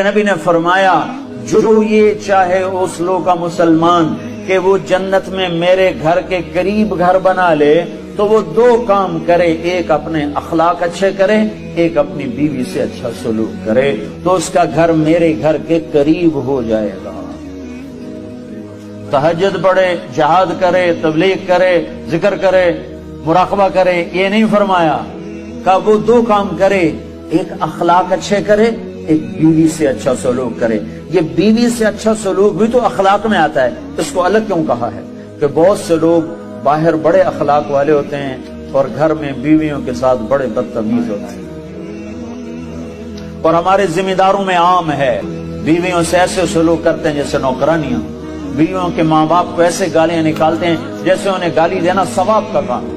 نبی نے فرمایا جو یہ چاہے اس لوگ کا مسلمان کہ وہ جنت میں میرے گھر کے قریب گھر بنا لے تو وہ دو کام کرے، ایک اپنے اخلاق اچھے کرے، ایک اپنی بیوی سے اچھا سلوک کرے، تو اس کا گھر میرے گھر کے قریب ہو جائے گا۔ تہجد پڑھے، جہاد کرے، تبلیغ کرے، ذکر کرے، مراقبہ کرے، یہ نہیں فرمایا کہ وہ دو کام کرے، ایک اخلاق اچھے کرے، ایک بیوی سے اچھا سلوک کرے۔ یہ بیوی سے اچھا سلوک بھی تو اخلاق میں آتا ہے، اس کو الگ کیوں کہا ہے؟ کہ بہت سے لوگ باہر بڑے اخلاق والے ہوتے ہیں اور گھر میں بیویوں کے ساتھ بڑے بدتمیز ہوتے ہیں، اور ہمارے ذمہ داروں میں عام ہے، بیویوں سے ایسے سلوک کرتے ہیں جیسے نوکرانیاں، بیویوں کے ماں باپ کو ایسے گالیاں نکالتے ہیں جیسے انہیں گالی دینا ثواب کا کام۔